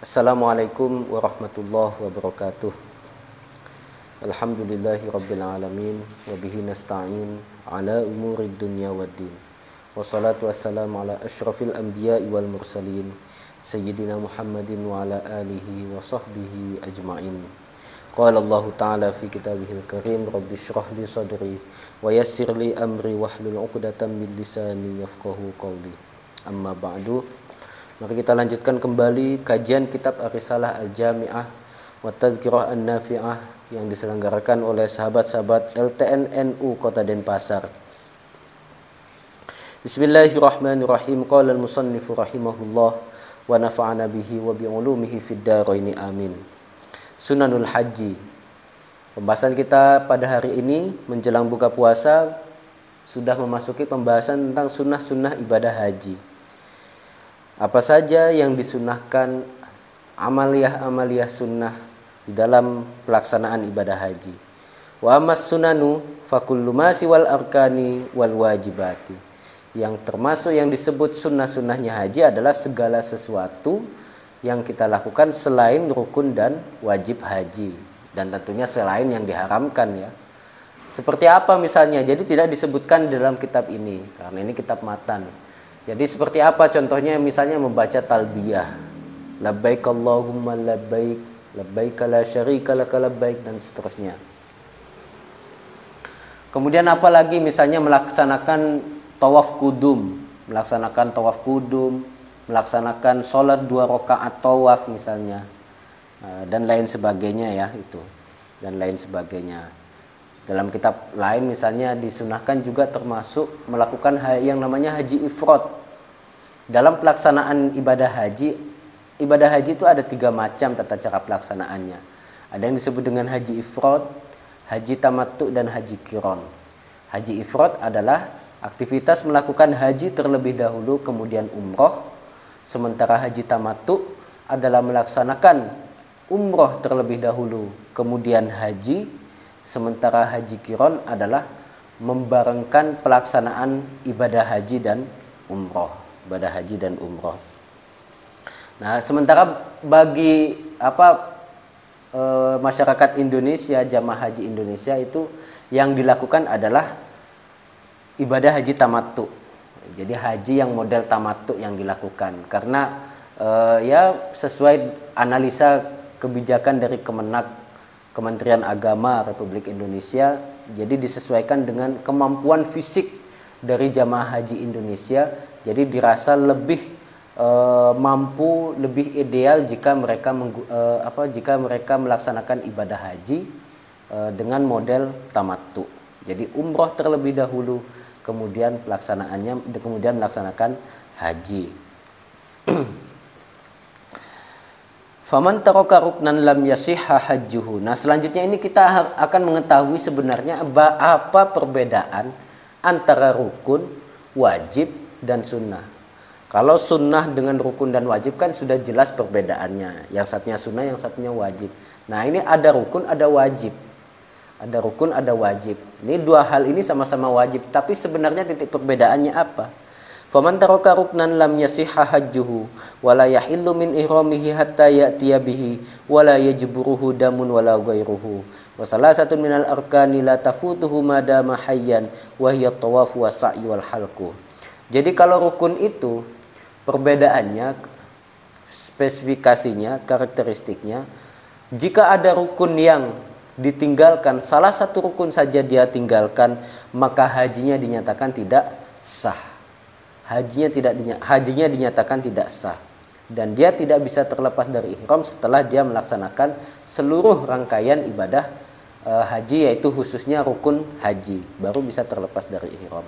Assalamualaikum warahmatullahi wabarakatuh. Alhamdulillahi rabbil alamin wa bihi nasta'in ala umurid dunya waddin. Wassalatu wassalamu ala asyrafil anbiya'i wal mursalin sayyidina Muhammadin wa ala alihi wa sahbihi ajma'in. Qala Allah ta'ala fi kitabihil karim rabbi shrah li sadri wa yassir li amri wahlul 'uqdatam min lisani yafqahu qawli. Amma ba'du. Mari kita lanjutkan kembali kajian kitab Ar-Risalah Al-Jami'ah wa Tadhkirah An-Nafi'ah yang diselenggarakan oleh sahabat-sahabat LTN NU Kota Denpasar. Bismillahirrahmanirrahim. Qala al-musannifu rahimahullah wa nafa'ana bihi wa bi'ulumihi fid dharaini amin. Sunanul Haji. Pembahasan kita pada hari ini menjelang buka puasa sudah memasuki pembahasan tentang sunnah-sunnah ibadah haji. Apa saja yang disunahkan, amaliyah-amaliyah sunnah di dalam pelaksanaan ibadah haji. Wa amas sunanu fakullu ma siwal arkani wal wajibati. Yang termasuk yang disebut sunnah-sunnahnya haji adalah segala sesuatu yang kita lakukan selain rukun dan wajib haji, dan tentunya selain yang diharamkan ya. Seperti apa misalnya? Jadi tidak disebutkan di dalam kitab ini karena ini kitab matan. Jadi seperti apa contohnya, misalnya membaca talbiyah, labbaik Allahumma labbaik, labbaik la syarika laka labbaik, dan seterusnya. Kemudian apalagi misalnya melaksanakan tawaf kudum, melaksanakan sholat 2 rakaat tawaf misalnya, dan lain sebagainya ya itu, dan lain sebagainya. Dalam kitab lain misalnya disunahkan juga termasuk melakukan yang namanya haji ifrad. Dalam pelaksanaan ibadah haji itu ada 3 macam tata cara pelaksanaannya. Ada yang disebut dengan haji ifrad, haji tamattu, dan haji qiran. Haji ifrad adalah aktivitas melakukan haji terlebih dahulu kemudian umroh. Sementara haji tamattu adalah melaksanakan umroh terlebih dahulu kemudian haji. Sementara haji qiran adalah membarengkan pelaksanaan ibadah haji dan umroh. Nah, sementara bagi masyarakat Indonesia, jamaah haji Indonesia itu yang dilakukan adalah ibadah haji tamattu. Jadi haji yang model tamattu yang dilakukan karena ya sesuai analisa kebijakan dari Kementerian Agama Republik Indonesia, jadi disesuaikan dengan kemampuan fisik dari jamaah haji Indonesia. Jadi dirasa lebih mampu, lebih ideal jika mereka melaksanakan ibadah haji dengan model tamattu. Jadi umroh terlebih dahulu, kemudian melaksanakan haji. Faman taraka ruknan lam yasihha hajjuhu. Nah, selanjutnya ini kita akan mengetahui sebenarnya apa perbedaan antara rukun, wajib, dan sunnah. Kalau sunnah dengan rukun dan wajib kan sudah jelas perbedaannya. Yang satunya sunnah, yang satunya wajib. Nah, ini ada rukun, ada wajib. Ada rukun, ada wajib. Ini 2 hal ini sama-sama wajib, tapi sebenarnya titik perbedaannya apa? Faman taraka ruknan lam yasihha hajjuhu wala yahillu min ihramihi hatta ya'tiya bihi wala yajburuhu damun wala ghairuhu wa salasatun minal arkani la tafutuhu madama hayyan wa hiya tawafu wa sa'i wal halqu. Jadi kalau rukun itu perbedaannya, spesifikasinya, karakteristiknya, jika ada rukun yang ditinggalkan, salah satu rukun saja dia tinggalkan, maka hajinya dinyatakan tidak sah. Hajinya dinyatakan tidak sah, dan dia tidak bisa terlepas dari ihram setelah dia melaksanakan seluruh rangkaian ibadah haji, yaitu khususnya rukun haji, baru bisa terlepas dari ihram.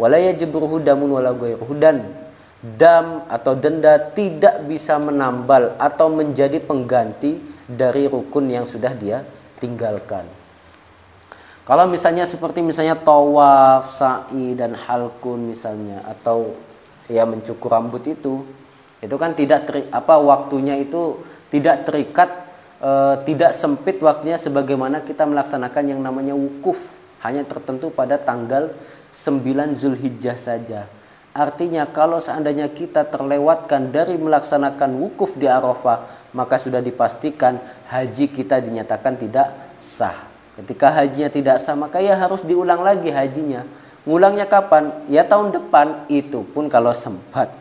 Wala yajburuhu damun wala ghairuhu, dan dam atau denda tidak bisa menambal atau menjadi pengganti dari rukun yang sudah dia tinggalkan. Kalau misalnya seperti tawaf, sa'i, dan halkun misalnya, atau ya mencukur rambut itu kan tidak waktunya itu tidak terikat, tidak sempit waktunya sebagaimana kita melaksanakan yang namanya wukuf, hanya tertentu pada tanggal 9 Zulhijjah saja. Artinya kalau seandainya kita terlewatkan dari melaksanakan wukuf di Arafah, maka sudah dipastikan haji kita dinyatakan tidak sah. Ketika hajinya tidak sah, maka ya harus diulang lagi hajinya. Ngulangnya kapan? Ya tahun depan, itu pun kalau sempat.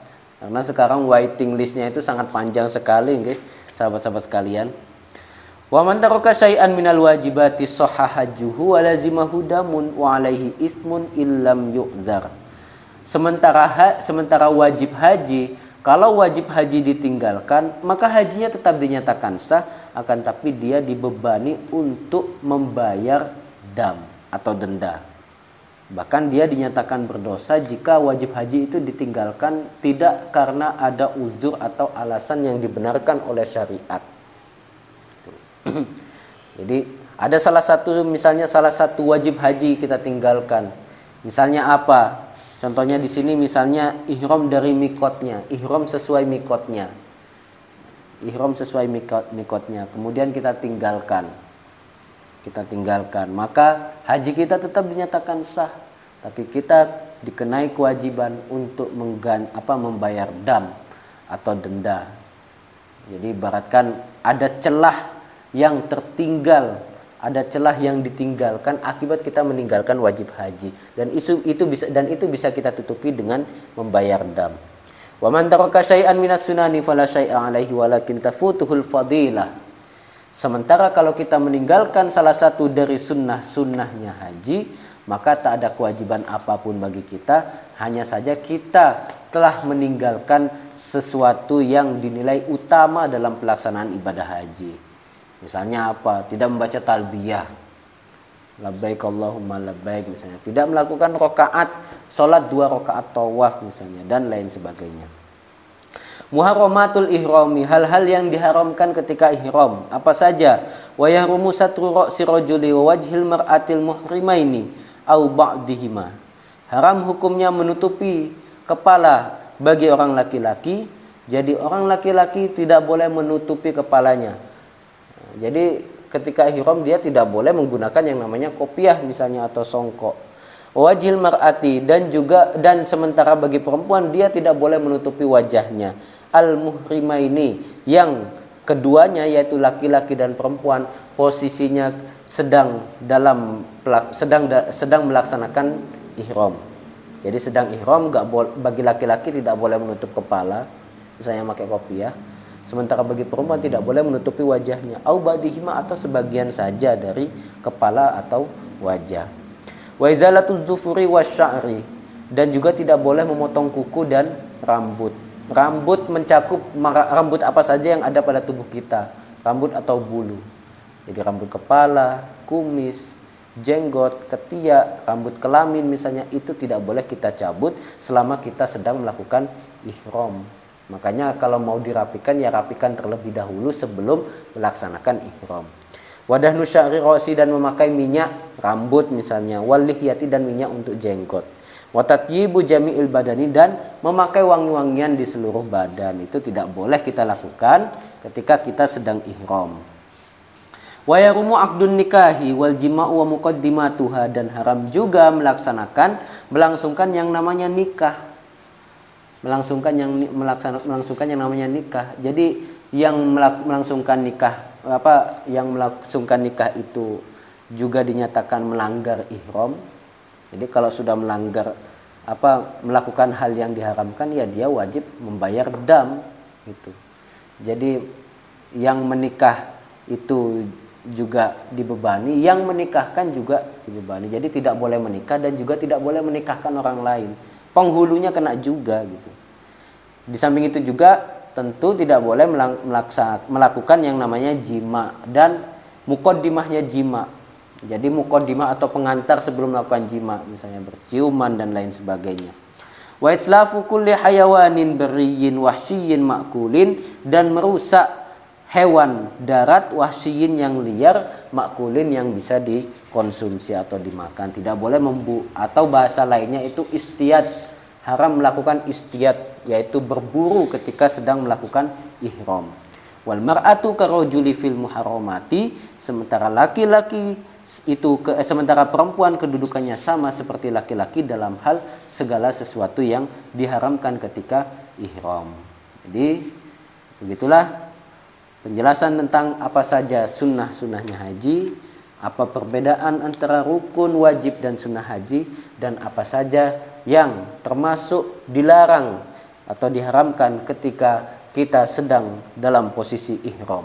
Karena sekarang waiting listnya itu sangat panjang sekali, nggih, sahabat-sahabat sekalian. Wa man taraka syai'an minal wajibati shahha hajjuhu wa lazimahu damun wa alaihi ismun illam yu'zar. Sementara wajib haji, kalau wajib haji ditinggalkan, maka hajinya tetap dinyatakan sah, akan tapi dia dibebani untuk membayar dam atau denda. Bahkan dia dinyatakan berdosa jika wajib haji itu ditinggalkan tidak karena ada uzur atau alasan yang dibenarkan oleh syariat. Jadi ada misalnya salah satu wajib haji kita tinggalkan. Misalnya apa? Contohnya di sini misalnya ihram dari mikotnya, ihram sesuai mikotnya. Ihram sesuai mikotnya. Kemudian kita tinggalkan. Maka haji kita tetap dinyatakan sah, tapi kita dikenai kewajiban untuk membayar dam atau denda. Jadi ibaratkan ada celah yang tertinggal, ada celah yang ditinggalkan akibat kita meninggalkan wajib haji, dan itu bisa kita tutupi dengan membayar dam. Wa man taraka syai'an minas sunani fala syai'a 'alaihi walakin tafutuhul fadilah. Sementara kalau kita meninggalkan salah satu dari sunnahnya haji, maka tak ada kewajiban apapun bagi kita, hanya saja kita telah meninggalkan sesuatu yang dinilai utama dalam pelaksanaan ibadah haji. Misalnya apa? Tidak membaca talbiyah, labbaik Allahumma labbaik misalnya. Tidak melakukan sholat 2 rakaat tawaf misalnya, dan lain sebagainya. Muharramatul ihrami, hal-hal yang diharamkan ketika ihram. Apa saja? Wa yahrumu satru ra'si rajuli wa wajhil mar'atil muhrimaini au ba'dihima. Haram hukumnya menutupi kepala bagi orang laki-laki. Jadi orang laki-laki tidak boleh menutupi kepalanya. Jadi ketika ihram dia tidak boleh menggunakan yang namanya kopiah misalnya atau songkok. Wajhil mar'ati, dan sementara bagi perempuan dia tidak boleh menutupi wajahnya. Al muhrimaini, yang keduanya yaitu laki-laki dan perempuan posisinya sedang melaksanakan ihram. Jadi sedang ihram, bagi laki-laki tidak boleh menutup kepala misalnya pakai kopiah. Sementara bagi perempuan tidak boleh menutupi wajahnya, au badihima, atau sebagian saja dari kepala atau wajah. Wa izalatuz dzufuri wasya'ri, dan juga tidak boleh memotong kuku dan rambut. Rambut mencakup rambut apa saja yang ada pada tubuh kita, rambut atau bulu. Jadi rambut kepala, kumis, jenggot, ketiak, rambut kelamin misalnya, itu tidak boleh kita cabut selama kita sedang melakukan ihram. Makanya kalau mau dirapikan, ya rapikan terlebih dahulu sebelum melaksanakan ihram. Wadahnu sya'ri ra'si, dan memakai minyak rambut misalnya, walihyati, dan minyak untuk jenggot. Wa tatyibu jami'il badani, dan memakai wangi-wangian di seluruh badan. Itu tidak boleh kita lakukan ketika kita sedang ihram. Wa yarumu aqdun nikahi wal jima'u wa muqaddimatuha, dan haram juga melangsungkan yang namanya nikah. Melangsungkan yang namanya nikah. Jadi yang melangsungkan nikah itu juga dinyatakan melanggar ihram. Jadi kalau sudah melakukan hal yang diharamkan, ya dia wajib membayar dam gitu. Jadi yang menikah itu juga dibebani, yang menikahkan juga dibebani. Jadi tidak boleh menikah dan juga tidak boleh menikahkan orang lain. Penghulunya kena juga gitu. Di samping itu juga tentu tidak boleh melakukan yang namanya jima dan muqaddimahnya jima. Jadi muqaddimah atau pengantar sebelum melakukan jima, misalnya berciuman dan lain sebagainya. Wa itslafu kulli hayawanin berriyin wahsyiyin makulin, dan merusak hewan darat wahsyiyin yang liar, makulin yang bisa dikonsumsi atau dimakan. Tidak boleh atau bahasa lainnya itu istiyad. Haram melakukan istiyad, yaitu berburu ketika sedang melakukan ihram. Wal mar'atu karajuli fil muharramati, sementara laki-laki sementara perempuan kedudukannya sama seperti laki-laki dalam hal segala sesuatu yang diharamkan ketika ihram. Jadi begitulah penjelasan tentang apa saja sunnah-sunnahnya haji, apa perbedaan antara rukun, wajib dan sunnah haji, dan apa saja yang termasuk dilarang atau diharamkan ketika kita sedang dalam posisi ihram.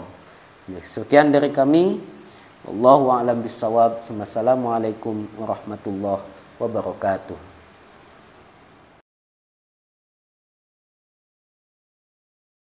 Sekian dari kami. Wallahu a'lam bishawab. Wassalamualaikum warahmatullahi wabarakatuh.